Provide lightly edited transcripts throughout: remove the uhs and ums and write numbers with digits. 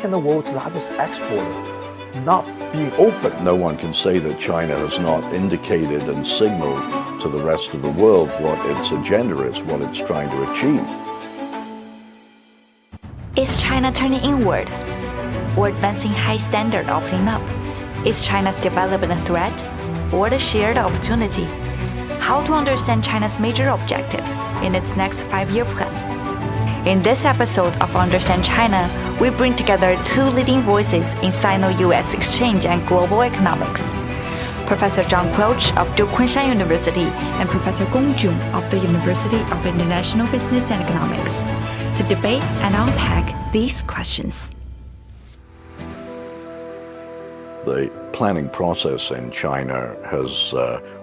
can the world's largest exporter not be open? No one can say that China has not indicated and signaled to the rest of the world what its agenda is, what it's trying to achieve. Is China turning inward or advancing high standard opening up? Is China's development a threat or a shared opportunity? How to understand China's major objectives in its next 5-year plan? In this episode of Understand China, we bring together two leading voices in Sino-US exchange and global economics. Professor Zhang Quelch of Duke Kunshan University and Professor Gong Jun of the University of International Business and Economics to debate and unpack these questions. The planning process in China has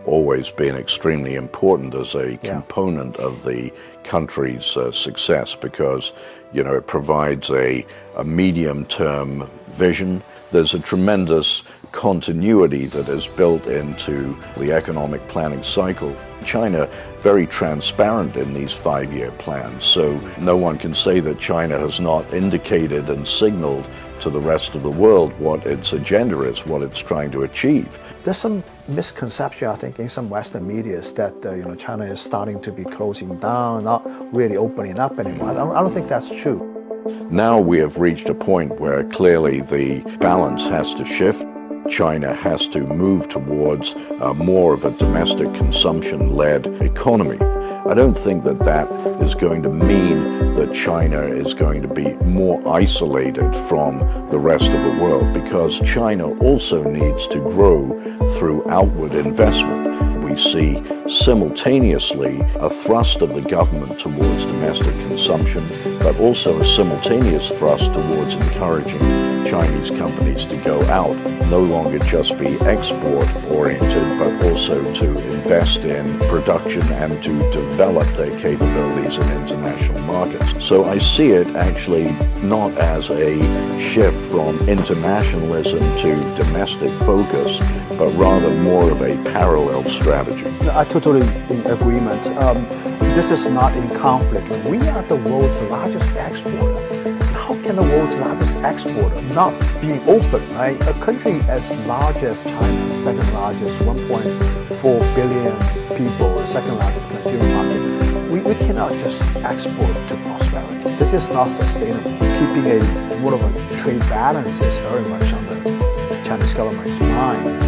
always been extremely important as a component of the country's success because, it provides a medium-term vision. There's a tremendous continuity that is built into the economic planning cycle. China very transparent in these 5-year plans, so no one can say that China has not indicated and signaled to the rest of the world what its agenda is, what it's trying to achieve. There's some misconception, I think, in some Western media that China is starting to be closing down, not really opening up anymore. I don't think that's true. Now we have reached a point where clearly the balance has to shift. China has to move towards more of a domestic consumption-led economy. I don't think that that is going to mean that China is going to be more isolated from the rest of the world because China also needs to grow through outward investment. We see simultaneously a thrust of the government towards domestic consumption, but also a simultaneous thrust towards encouraging Chinese companies to go out, no longer just be export-oriented, but also to invest in production and to develop their capabilities in international markets. So I see it actually not as a shift from internationalism to domestic focus, but rather more of a parallel strategy. I totally in agreement. This is not in conflict. We are the world's largest exporter. How can the world's largest exporter not be open, right? A country as large as China, second largest, 1.4 billion people, second largest consumer market, we cannot just export to prosperity. This is not sustainable. Keeping a more of a trade balance is very much on the Chinese government's mind.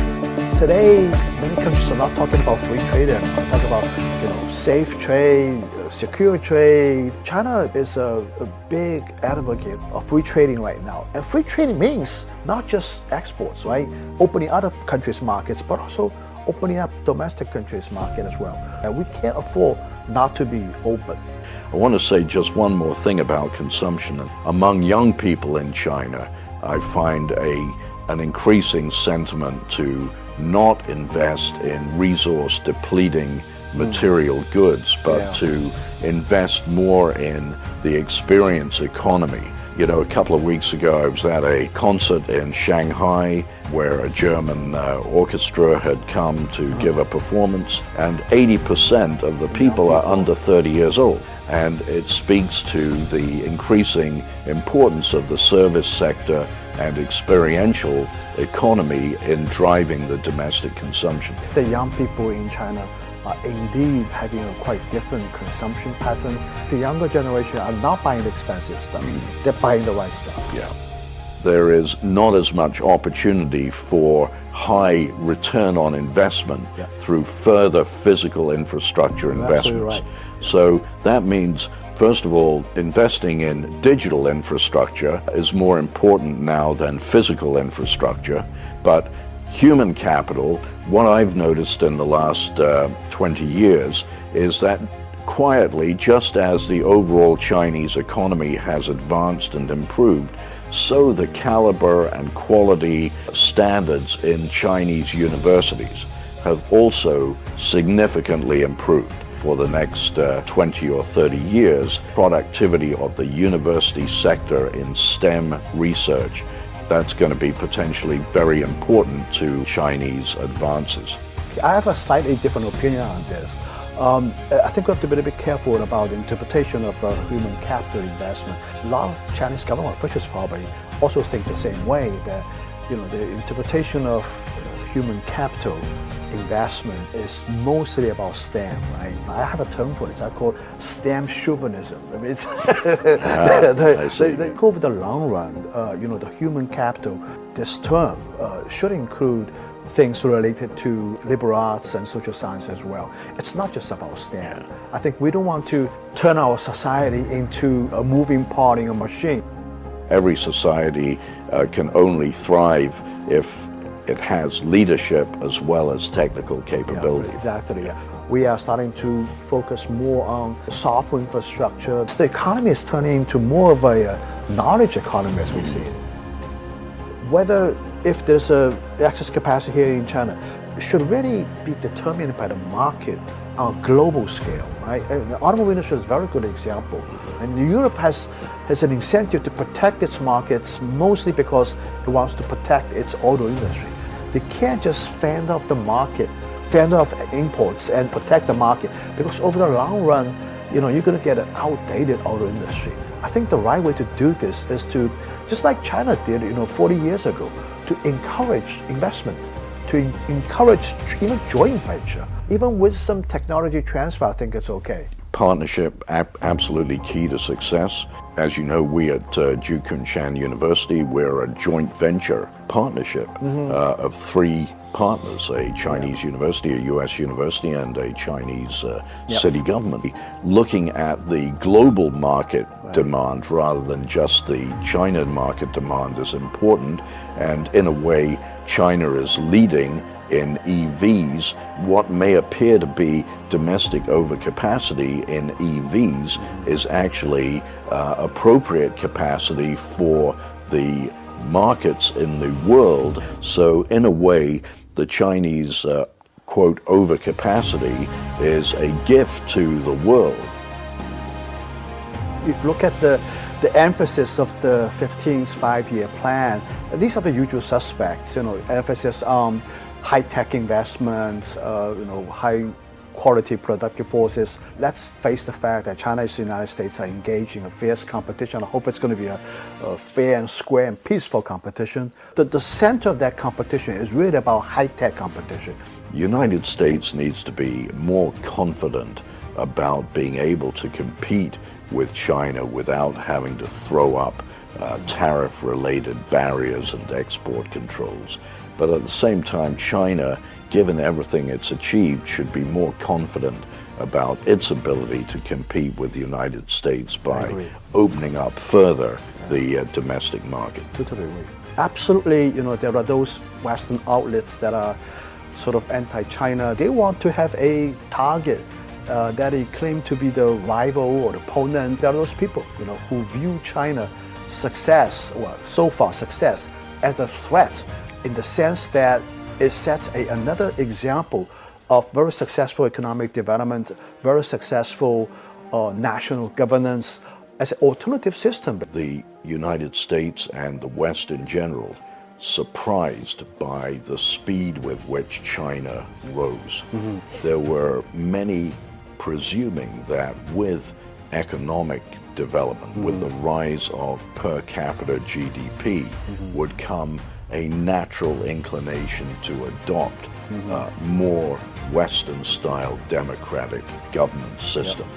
Today, many countries are not talking about free trade anymore. Talk about safe trade, secure trade. China is a big advocate of free trading right now. And free trading means not just exports, right? Opening other countries' markets, but also opening up domestic countries' market as well. And we can't afford not to be open. I want to say just one more thing about consumption. Among young people in China, I find an increasing sentiment to not invest in resource depleting material goods, but to invest more in the experience economy. A couple of weeks ago I was at a concert in Shanghai where a German orchestra had come to give a performance, and 80% of the people are under 30 years old. And it speaks to the increasing importance of the service sector and experiential economy in driving the domestic consumption. The young people in China are indeed having a quite different consumption pattern. The younger generation are not buying the expensive stuff. They're buying the right stuff. Yeah. There is not as much opportunity for high return on investment through further physical infrastructure investments. Right. So that means, first of all, investing in digital infrastructure is more important now than physical infrastructure. But human capital, what I've noticed in the last 20 years is that quietly, just as the overall Chinese economy has advanced and improved, so the caliber and quality standards in Chinese universities have also significantly improved. For the next 20 or 30 years, productivity of the university sector in STEM research, that's going to be potentially very important to Chinese advances. I have a slightly different opinion on this. I think we have to be a little bit careful about the interpretation of human capital investment. A lot of Chinese government officials probably also think the same way, that the interpretation of human capital investment is mostly about STEM, right? I have a term for this. I call it STEM chauvinism. I mean, it's over the long run, the human capital, this term should include things related to liberal arts and social science as well. It's not just about STEM. I think we don't want to turn our society into a moving part in a machine. Every society can only thrive if it has leadership as well as technical capability. Yeah, exactly. Yeah. We are starting to focus more on software infrastructure. The economy is turning into more of a knowledge economy as we see it. If there's a excess capacity here in China, it should really be determined by the market on a global scale, right? And the automobile industry is a very good example. And Europe has an incentive to protect its markets, mostly because it wants to protect its auto industry. They can't just fend off the market, fend off imports and protect the market, because over the long run, you're going to get an outdated auto industry. I think the right way to do this is to, just like China did, 40 years ago, to encourage investment, to encourage even joint venture. Even with some technology transfer, I think it's okay. Partnership, absolutely key to success. As you know, we at Jikunshan University, we're a joint venture partnership of 3 partners, a Chinese university, a US university, and a Chinese city government, looking at the global market demand rather than just the China market demand is important. And in a way, China is leading in EVs. What may appear to be domestic overcapacity in EVs is actually appropriate capacity for the markets in the world. So in a way, the Chinese quote overcapacity is a gift to the world. If you look at the emphasis of the 15th five-year plan, these are the usual suspects. Emphasis on high-tech investments, high-quality productive forces. Let's face the fact that China and the United States are engaged in a fierce competition. I hope it's going to be a fair and square and peaceful competition. The center of that competition is really about high-tech competition. The United States needs to be more confident about being able to compete with China without having to throw up tariff-related barriers and export controls. But at the same time, China, given everything it's achieved, should be more confident about its ability to compete with the United States by opening up further the domestic market. Totally agree. Absolutely, there are those Western outlets that are sort of anti-China. They want to have a target that they claim to be the rival or the opponent. There are those people, who view China's success, or so far success, as a threat, in the sense that it sets another example of very successful economic development, very successful national governance as an alternative system. The United States and the West in general surprised by the speed with which China rose. There were many presuming that with economic development, with the rise of per capita GDP, would come a natural inclination to adopt more Western-style democratic government system.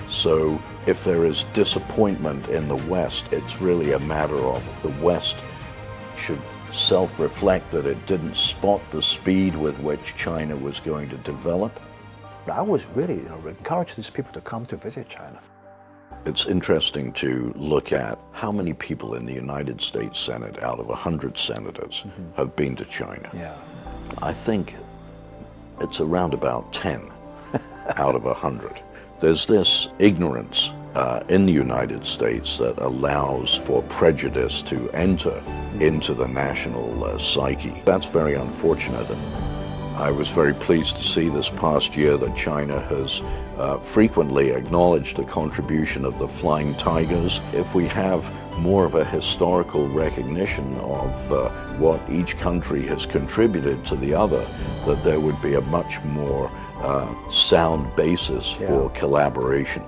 So if there is disappointment in the West, it's really a matter of the West should self-reflect that it didn't spot the speed with which China was going to develop. I was really encourage these people to come to visit China. It's interesting to look at how many people in the United States Senate out of 100 senators have been to China. I think it's around about 10 out of 100. There's this ignorance in the United States that allows for prejudice to enter into the national psyche. That's very unfortunate. I was very pleased to see this past year that China has frequently acknowledged the contribution of the flying tigers. If we have more of a historical recognition of what each country has contributed to the other, that there would be a much more sound basis for collaboration.